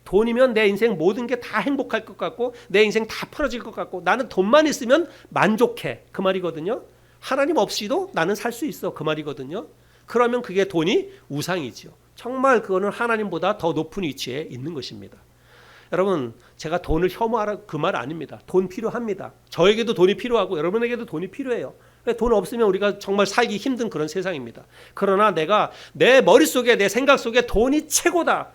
돈이면 내 인생 모든 게 다 행복할 것 같고 내 인생 다 풀어질 것 같고 나는 돈만 있으면 만족해, 그 말이거든요. 하나님 없이도 나는 살 수 있어, 그 말이거든요. 그러면 그게 돈이 우상이죠. 정말 그거는 하나님보다 더 높은 위치에 있는 것입니다. 여러분, 제가 돈을 혐오하라 그 말 아닙니다. 돈 필요합니다. 저에게도 돈이 필요하고 여러분에게도 돈이 필요해요. 돈 없으면 우리가 정말 살기 힘든 그런 세상입니다. 그러나 내가 내 머릿속에, 내 생각 속에 돈이 최고다,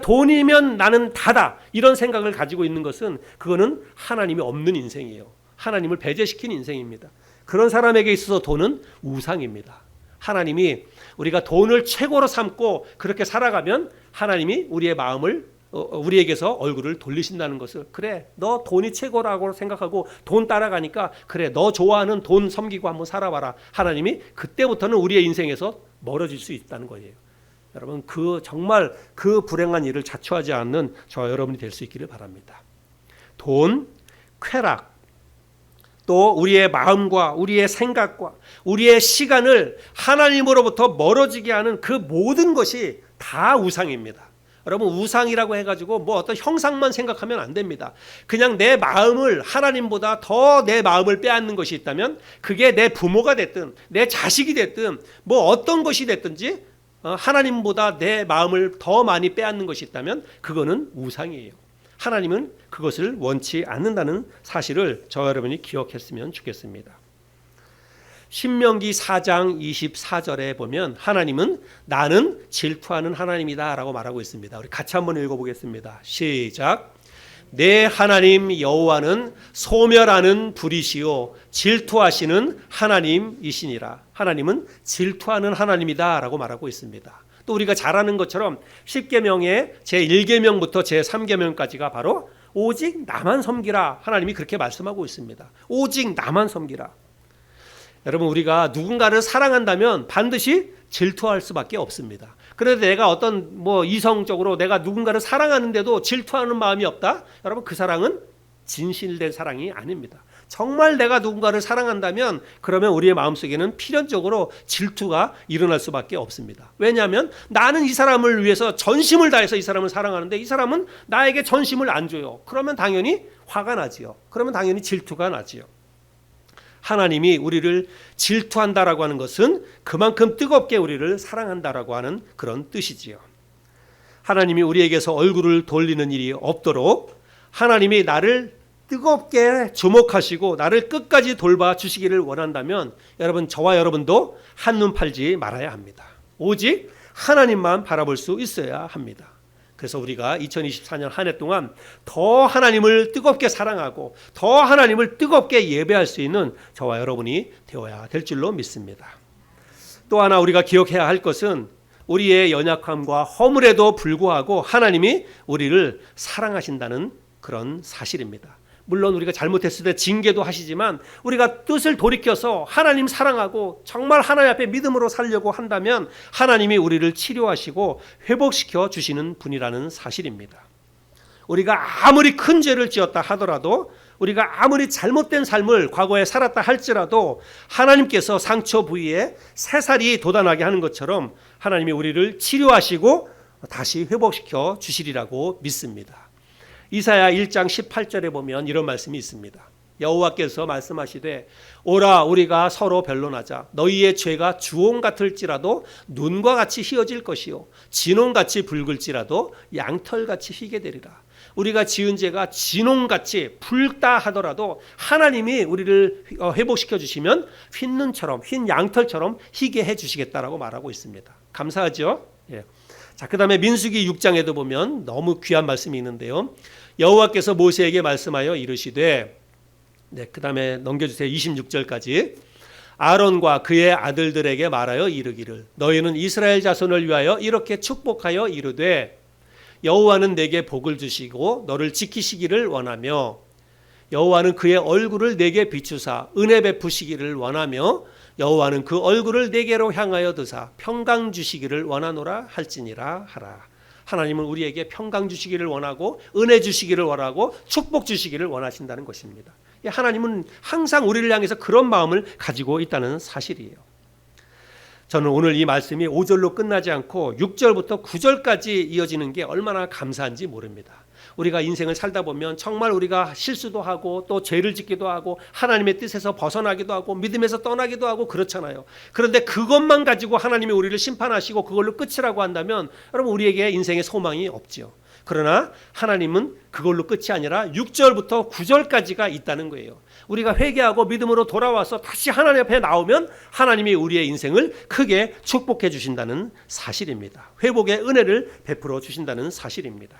돈이면 나는 다다, 이런 생각을 가지고 있는 것은 그거는 하나님이 없는 인생이에요. 하나님을 배제시킨 인생입니다. 그런 사람에게 있어서 돈은 우상입니다. 하나님이 우리가 돈을 최고로 삼고 그렇게 살아가면 하나님이 우리의 마음을 우리에게서 얼굴을 돌리신다는 것을, 그래 너 돈이 최고라고 생각하고 돈 따라가니까 그래 너 좋아하는 돈 섬기고 한번 살아봐라. 하나님이 그때부터는 우리의 인생에서 멀어질 수 있다는 거예요. 여러분 정말 그 불행한 일을 자초하지 않는 저와 여러분이 될 수 있기를 바랍니다. 돈, 쾌락, 또 우리의 마음과 우리의 생각과 우리의 시간을 하나님으로부터 멀어지게 하는 그 모든 것이 다 우상입니다. 여러분 우상이라고 해가지고 뭐 어떤 형상만 생각하면 안 됩니다. 그냥 내 마음을 하나님보다 더 내 마음을 빼앗는 것이 있다면 그게 내 부모가 됐든 내 자식이 됐든 뭐 어떤 것이 됐든지 하나님보다 내 마음을 더 많이 빼앗는 것이 있다면 그거는 우상이에요. 하나님은 그것을 원치 않는다는 사실을 저와 여러분이 기억했으면 좋겠습니다. 신명기 4장 24절에 보면 하나님은 나는 질투하는 하나님이다 라고 말하고 있습니다. 우리 같이 한번 읽어보겠습니다. 시작. 내 하나님 여호와는 소멸하는 불이시요 질투하시는 하나님이시니라. 하나님은 질투하는 하나님이다 라고 말하고 있습니다. 또 우리가 잘 아는 것처럼 10계명의 제1계명부터 제3계명까지가 바로 오직 나만 섬기라. 하나님이 그렇게 말씀하고 있습니다. 오직 나만 섬기라. 여러분 우리가 누군가를 사랑한다면 반드시 질투할 수밖에 없습니다. 그런데 내가 어떤 이성적으로 내가 누군가를 사랑하는데도 질투하는 마음이 없다? 여러분 그 사랑은 진실된 사랑이 아닙니다. 정말 내가 누군가를 사랑한다면 그러면 우리의 마음속에는 필연적으로 질투가 일어날 수밖에 없습니다. 왜냐하면 나는 이 사람을 위해서 전심을 다해서 이 사람을 사랑하는데 이 사람은 나에게 전심을 안 줘요. 그러면 당연히 화가 나지요. 그러면 당연히 질투가 나지요. 하나님이 우리를 질투한다라고 하는 것은 그만큼 뜨겁게 우리를 사랑한다라고 하는 그런 뜻이지요. 하나님이 우리에게서 얼굴을 돌리는 일이 없도록 하나님이 나를 뜨겁게 주목하시고 나를 끝까지 돌봐주시기를 원한다면 여러분 저와 여러분도 한눈 팔지 말아야 합니다. 오직 하나님만 바라볼 수 있어야 합니다. 그래서 우리가 2024년 한 해 동안 더 하나님을 뜨겁게 사랑하고 더 하나님을 뜨겁게 예배할 수 있는 저와 여러분이 되어야 될 줄로 믿습니다. 또 하나 우리가 기억해야 할 것은 우리의 연약함과 허물에도 불구하고 하나님이 우리를 사랑하신다는 그런 사실입니다. 물론 우리가 잘못했을 때 징계도 하시지만 우리가 뜻을 돌이켜서 하나님 사랑하고 정말 하나님 앞에 믿음으로 살려고 한다면 하나님이 우리를 치료하시고 회복시켜 주시는 분이라는 사실입니다. 우리가 아무리 큰 죄를 지었다 하더라도 우리가 아무리 잘못된 삶을 과거에 살았다 할지라도 하나님께서 상처 부위에 새살이 돋아나게 하는 것처럼 하나님이 우리를 치료하시고 다시 회복시켜 주시리라고 믿습니다. 이사야 1장 18절에 보면 이런 말씀이 있습니다. 여호와께서 말씀하시되 오라 우리가 서로 변론하자. 너희의 죄가 주홍 같을지라도 눈과 같이 희어질 것이요 진홍같이 붉을지라도 양털같이 희게 되리라. 우리가 지은 죄가 진홍같이 붉다 하더라도 하나님이 우리를 회복시켜 주시면 흰 눈처럼 흰 양털처럼 희게 해주시겠다라고 말하고 있습니다. 감사하죠? 예. 자, 그 다음에 민수기 6장에도 보면 너무 귀한 말씀이 있는데요. 여호와께서 모세에게 말씀하여 이르시되, 그 다음에 넘겨주세요. 26절까지. 아론과 그의 아들들에게 말하여 이르기를 너희는 이스라엘 자손을 위하여 이렇게 축복하여 이르되 여호와는 내게 복을 주시고 너를 지키시기를 원하며 여호와는 그의 얼굴을 내게 비추사 은혜 베푸시기를 원하며 여호와는 그 얼굴을 내게로 향하여 드사 평강 주시기를 원하노라 할지니라 하라. 하나님은 우리에게 평강 주시기를 원하고 은혜 주시기를 원하고 축복 주시기를 원하신다는 것입니다. 하나님은 항상 우리를 향해서 그런 마음을 가지고 있다는 사실이에요. 저는 오늘 이 말씀이 5절로 끝나지 않고 6절부터 9절까지 이어지는 게 얼마나 감사한지 모릅니다. 우리가 인생을 살다 보면 정말 우리가 실수도 하고 또 죄를 짓기도 하고 하나님의 뜻에서 벗어나기도 하고 믿음에서 떠나기도 하고 그렇잖아요. 그런데 그것만 가지고 하나님이 우리를 심판하시고 그걸로 끝이라고 한다면 여러분 우리에게 인생에 소망이 없지요. 그러나 하나님은 그걸로 끝이 아니라 6절부터 9절까지가 있다는 거예요. 우리가 회개하고 믿음으로 돌아와서 다시 하나님 앞에 나오면 하나님이 우리의 인생을 크게 축복해 주신다는 사실입니다. 회복의 은혜를 베풀어 주신다는 사실입니다.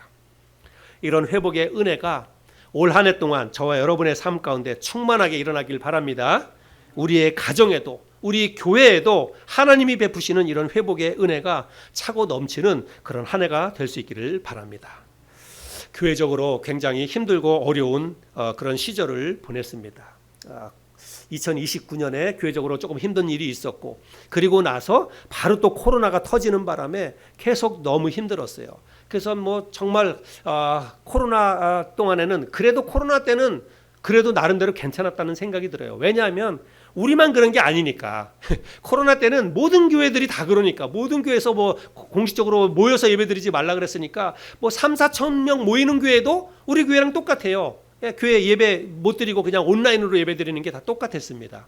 이런 회복의 은혜가 올 한 해 동안 저와 여러분의 삶 가운데 충만하게 일어나길 바랍니다. 우리의 가정에도 우리 교회에도 하나님이 베푸시는 이런 회복의 은혜가 차고 넘치는 그런 한 해가 될 수 있기를 바랍니다. 교회적으로 굉장히 힘들고 어려운 그런 시절을 보냈습니다. 2029년에 교회적으로 조금 힘든 일이 있었고, 그리고 나서 바로 또 코로나가 터지는 바람에 계속 너무 힘들었어요. 그래서 뭐 정말 코로나 동안에는 그래도 코로나 때는 그래도 나름대로 괜찮았다는 생각이 들어요. 왜냐하면 우리만 그런 게 아니니까. 코로나 때는 모든 교회들이 다 그러니까, 모든 교회에서 뭐 공식적으로 모여서 예배드리지 말라 그랬으니까 뭐 3, 4천 명 모이는 교회도 우리 교회랑 똑같아요. 교회 예배 못 드리고 그냥 온라인으로 예배 드리는 게 다 똑같았습니다.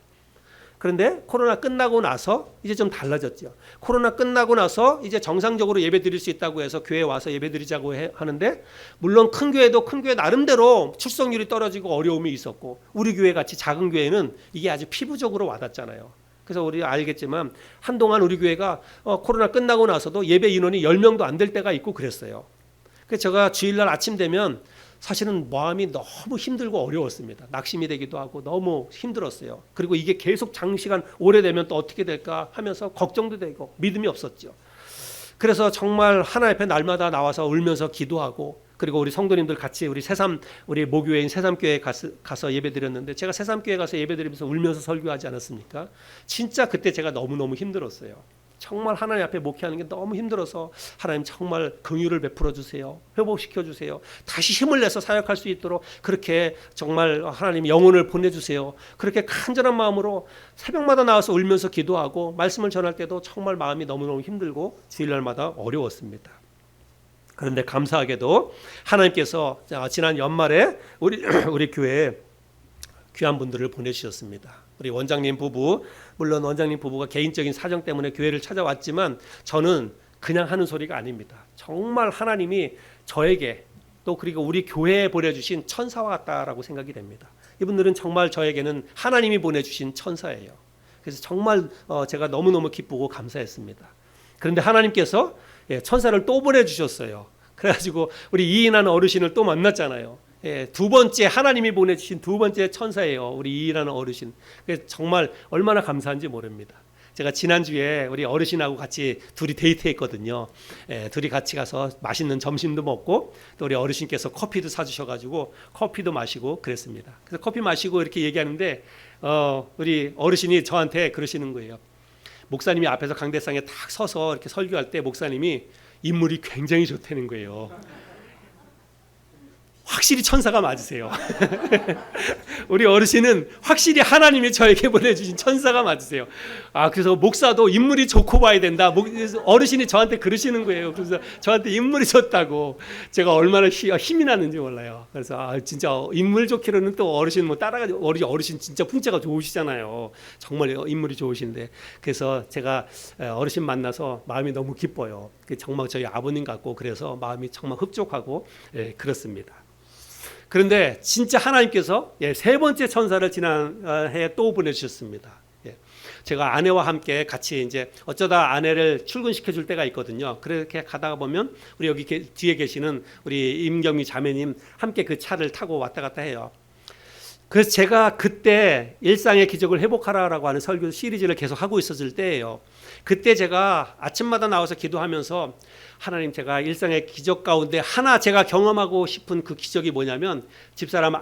그런데 코로나 끝나고 나서 이제 좀 달라졌죠. 코로나 끝나고 나서 이제 정상적으로 예배 드릴 수 있다고 해서 교회에 와서 예배 드리자고 하는데, 물론 큰 교회도 큰 교회 나름대로 출석률이 떨어지고 어려움이 있었고, 우리 교회 같이 작은 교회는 이게 아주 피부적으로 와닿잖아요. 그래서 우리 알겠지만 한동안 우리 교회가 코로나 끝나고 나서도 예배 인원이 10명도 안 될 때가 있고 그랬어요. 그래서 제가 주일날 아침 되면 사실은 마음이 너무 힘들고 어려웠습니다. 낙심이 되기도 하고 너무 힘들었어요. 그리고 이게 계속 장시간 오래되면 또 어떻게 될까 하면서 걱정도 되고 믿음이 없었죠. 그래서 정말 하나님 앞에 날마다 나와서 울면서 기도하고, 그리고 우리 성도님들 같이 우리 모교회인 새삼교회에 가서 예배드렸는데, 제가 새삼교회 가서 예배드리면서 울면서 설교하지 않았습니까? 진짜 그때 제가 너무너무 힘들었어요. 정말 하나님 앞에 목회하는 게 너무 힘들어서, 하나님 정말 긍휼을 베풀어 주세요. 회복시켜 주세요. 다시 힘을 내서 사역할 수 있도록 그렇게 정말 하나님 영혼을 보내주세요. 그렇게 간절한 마음으로 새벽마다 나와서 울면서 기도하고, 말씀을 전할 때도 정말 마음이 너무너무 힘들고 주일날마다 어려웠습니다. 그런데 감사하게도 하나님께서 지난 연말에 우리 교회에 귀한 분들을 보내주셨습니다. 우리 원장님 부부, 물론 원장님 부부가 개인적인 사정 때문에 교회를 찾아왔지만 저는 그냥 하는 소리가 아닙니다. 정말 하나님이 저에게 또 그리고 우리 교회에 보내주신 천사와 같다라고 생각이 됩니다. 이분들은 정말 저에게는 하나님이 보내주신 천사예요. 그래서 정말 제가 너무너무 기쁘고 감사했습니다. 그런데 하나님께서 천사를 또 보내주셨어요. 그래가지고 우리 이인하는 어르신을 또 만났잖아요. 두 번째 하나님이 보내주신 두 번째 천사예요. 우리 이인하는 어르신. 정말 얼마나 감사한지 모릅니다. 제가 지난주에 우리 어르신하고 같이 둘이 데이트했거든요. 둘이 같이 가서 맛있는 점심도 먹고, 또 우리 어르신께서 커피도 사주셔가지고 커피도 마시고 그랬습니다. 그래서 커피 마시고 이렇게 얘기하는데 우리 어르신이 저한테 그러시는 거예요. 목사님이 앞에서 강대상에 딱 서서 이렇게 설교할 때 목사님이 인물이 굉장히 좋다는 거예요. 확실히 천사가 맞으세요. 우리 어르신은 확실히 하나님이 저에게 보내주신 천사가 맞으세요. 그래서 목사도 인물이 좋고 봐야 된다. 어르신이 저한테 그러시는 거예요. 그래서 저한테 인물이 좋다고, 제가 얼마나 힘이 나는지 몰라요. 그래서 진짜 인물 좋기로는 또 어르신 뭐 따라가지고, 어르신 진짜 풍자가 좋으시잖아요. 정말 인물이 좋으신데, 그래서 제가 어르신 만나서 마음이 너무 기뻐요. 정말 저희 아버님 같고, 그래서 마음이 정말 흡족하고 그렇습니다. 그런데 진짜 하나님께서 세 번째 천사를 지난 해에 또 보내주셨습니다. 제가 아내와 함께 같이 이제 어쩌다 아내를 출근시켜 줄 때가 있거든요. 그렇게 가다가 보면 우리 여기 뒤에 계시는 우리 임경미 자매님 함께 그 차를 타고 왔다 갔다 해요. 그래서 제가 그때 일상의 기적을 회복하라라고 하는 설교 시리즈를 계속 하고 있었을 때예요. 그때 제가 아침마다 나와서 기도하면서, 하나님, 제가 일상의 기적 가운데 하나 제가 경험하고 싶은 그 기적이 뭐냐면, 집사람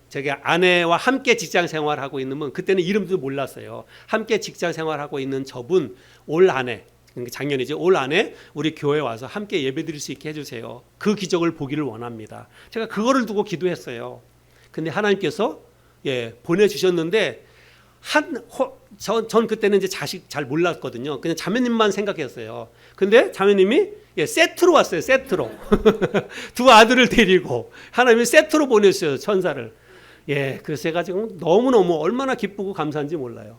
제가 아내와 함께 직장 생활하고 있는 분, 그때는 이름도 몰랐어요. 함께 직장 생활하고 있는 저분 올 한해, 작년이죠. 올 한해 우리 교회에 와서 함께 예배드릴 수 있게 해주세요. 그 기적을 보기를 원합니다. 제가 그거를 두고 기도했어요. 근데 하나님께서 보내주셨는데, 전 그때는 이제 자식 잘 몰랐거든요. 그냥 자매님만 생각했어요. 근데 자매님이 세트로 왔어요. 세트로. 두 아들을 데리고 하나님이 세트로 보냈어요. 천사를. 그래서 제가 지금 너무너무 얼마나 기쁘고 감사한지 몰라요.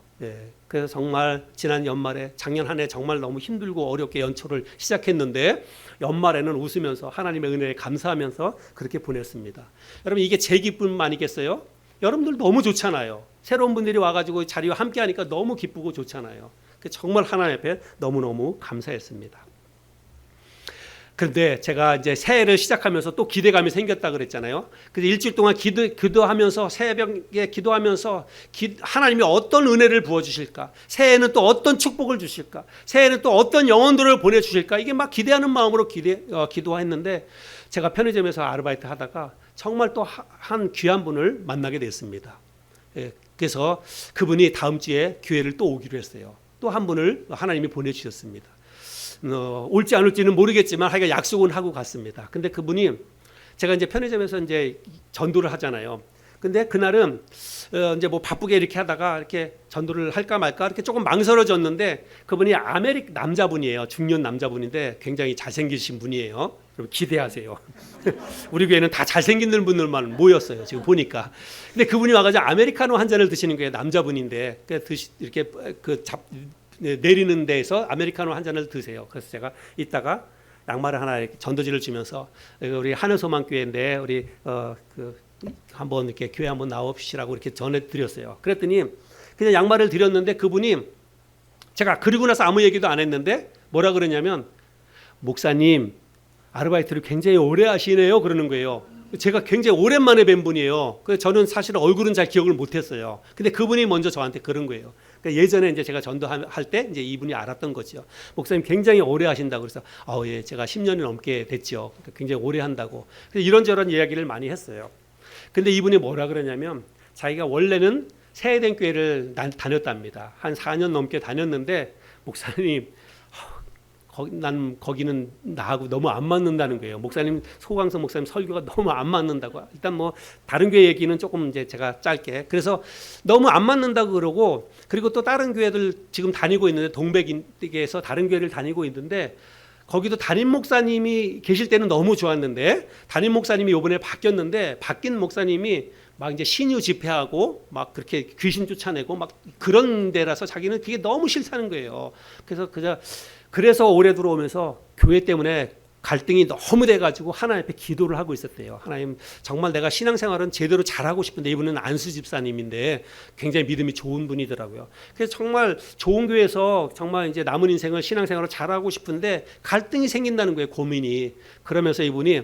그래서 정말 지난 연말에, 작년 한 해 정말 너무 힘들고 어렵게 연초를 시작했는데, 연말에는 웃으면서 하나님의 은혜에 감사하면서 그렇게 보냈습니다. 여러분, 이게 제 기쁨 아니겠어요? 여러분들 너무 좋잖아요. 새로운 분들이 와가지고 자리와 함께 하니까 너무 기쁘고 좋잖아요. 정말 하나님 앞에 너무너무 감사했습니다. 그런데 제가 이제 새해를 시작하면서 또 기대감이 생겼다 그랬잖아요. 그래서 일주일 동안 기도하면서 새벽에 기도하면서 하나님이 어떤 은혜를 부어 주실까? 새해에는 또 어떤 축복을 주실까? 새해에는 또 어떤 영혼들을 보내 주실까? 이게 막 기대하는 마음으로 기도했는데 제가 편의점에서 아르바이트 하다가 정말 또 한 귀한 분을 만나게 됐습니다. 예, 그래서 그분이 다음 주에 교회를 또 오기로 했어요. 또 한 분을 하나님이 보내 주셨습니다. 올지 안 올지는 모르겠지만 하여간 약속은 하고 갔습니다. 근데 그분이 제가 이제 편의점에서 이제 전도를 하잖아요. 근데 그날은 이제 뭐 바쁘게 이렇게 하다가 이렇게 전도를 할까 말까 이렇게 조금 망설여졌는데 그분이 남자분이에요. 중년 남자분인데 굉장히 잘생기신 분이에요. 그럼 기대하세요. 우리 교회는 다 잘생긴 분들만 모였어요. 지금 보니까. 근데 그분이 와가지고 아메리카노 한 잔을 드시는 거예요. 남자분인데 이렇게 내리는 데에서 아메리카노 한 잔을 드세요. 그래서 제가 이따가 양말을 하나 이렇게 전도지를 주면서 우리 하늘소망교회인데 우리 한번 이렇게 교회 한번 나옵시라고 이렇게 전해드렸어요. 그랬더니 그냥 양말을 드렸는데 그분이 제가 그리고 나서 아무 얘기도 안 했는데 뭐라 그러냐면 목사님 아르바이트를 굉장히 오래 하시네요 그러는 거예요. 제가 굉장히 오랜만에 뵌 분이에요. 그래서 저는 사실 얼굴은 잘 기억을 못했어요. 근데 그분이 먼저 저한테 그런 거예요. 그러니까 예전에 이제 제가 전도할 때 이제 이분이 알았던 거죠. 목사님 굉장히 오래 하신다고 그래서 예, 제가 10년이 넘게 됐죠. 그러니까 굉장히 오래 한다고. 그래서 이런저런 이야기를 많이 했어요. 근데 이분이 뭐라 그러냐면 자기가 원래는 세해된 교회를 다녔답니다. 한 4년 넘게 다녔는데 목사님 난 거기는 나하고 너무 안 맞는다는 거예요. 목사님 소강성 목사님 설교가 너무 안 맞는다고. 일단 뭐 다른 교회 얘기는 조금 이제 제가 짧게. 그래서 너무 안 맞는다고 그러고 그리고 또 다른 교회들 지금 다니고 있는데 동백에서 다른 교회를 다니고 있는데 거기도 담임 목사님이 계실 때는 너무 좋았는데 담임 목사님이 이번에 바뀌었는데 바뀐 목사님이 막 이제 신유 집회하고 막 그렇게 귀신 쫓아내고 막 그런 데라서 자기는 그게 너무 싫다는 거예요. 그래서 올해 들어오면서 교회 때문에 갈등이 너무 돼가지고 하나님 앞에 기도를 하고 있었대요. 하나님 정말 내가 신앙생활은 제대로 잘하고 싶은데 이분은 안수 집사님인데 굉장히 믿음이 좋은 분이더라고요. 그래서 정말 좋은 교회에서 정말 이제 남은 인생을 신앙생활을 잘하고 싶은데 갈등이 생긴다는 거예요. 고민이. 그러면서 이분이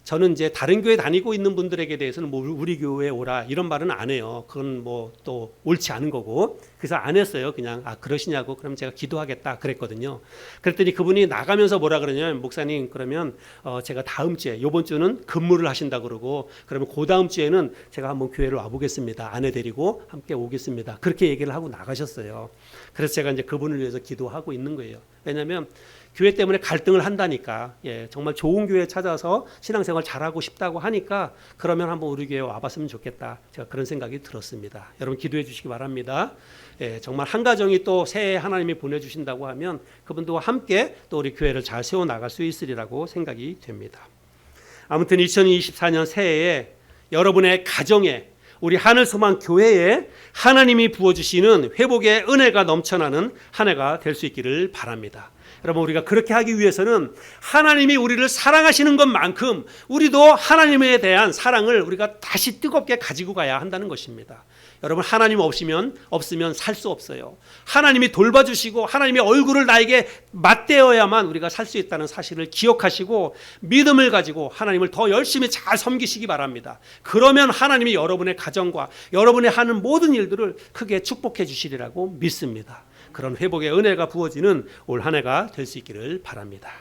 저는 이제 다른 교회 다니고 있는 분들에게 대해서는 뭐 우리 교회에 오라 이런 말은 안 해요. 그건 뭐 또 옳지 않은 거고. 그래서 안 했어요. 그냥 그러시냐고 그럼 제가 기도하겠다 그랬거든요. 그랬더니 그분이 나가면서 뭐라 그러냐면 목사님 그러면 제가 다음 주에 이번 주는 근무를 하신다 그러고 그러면 그 다음 주에는 제가 한번 교회를 와보겠습니다. 아내 데리고 함께 오겠습니다. 그렇게 얘기를 하고 나가셨어요. 그래서 제가 이제 그분을 위해서 기도하고 있는 거예요. 왜냐하면 교회 때문에 갈등을 한다니까 정말 좋은 교회 찾아서 신앙생활 잘하고 싶다고 하니까 그러면 한번 우리 교회에 와봤으면 좋겠다. 제가 그런 생각이 들었습니다. 여러분 기도해 주시기 바랍니다. 정말 한 가정이 또 새해 하나님이 보내주신다고 하면 그분들과 함께 또 우리 교회를 잘 세워나갈 수 있으리라고 생각이 됩니다. 아무튼 2024년 새해에 여러분의 가정에 우리 하늘소망 교회에 하나님이 부어주시는 회복의 은혜가 넘쳐나는 한 해가 될 수 있기를 바랍니다. 여러분 우리가 그렇게 하기 위해서는 하나님이 우리를 사랑하시는 것만큼 우리도 하나님에 대한 사랑을 우리가 다시 뜨겁게 가지고 가야 한다는 것입니다. 여러분 하나님 없으면 살 수 없어요. 하나님이 돌봐주시고 하나님의 얼굴을 나에게 맞대어야만 우리가 살 수 있다는 사실을 기억하시고 믿음을 가지고 하나님을 더 열심히 잘 섬기시기 바랍니다. 그러면 하나님이 여러분의 가정과 여러분이 하는 모든 일들을 크게 축복해 주시리라고 믿습니다. 그런 회복의 은혜가 부어지는 올 한 해가 될 수 있기를 바랍니다.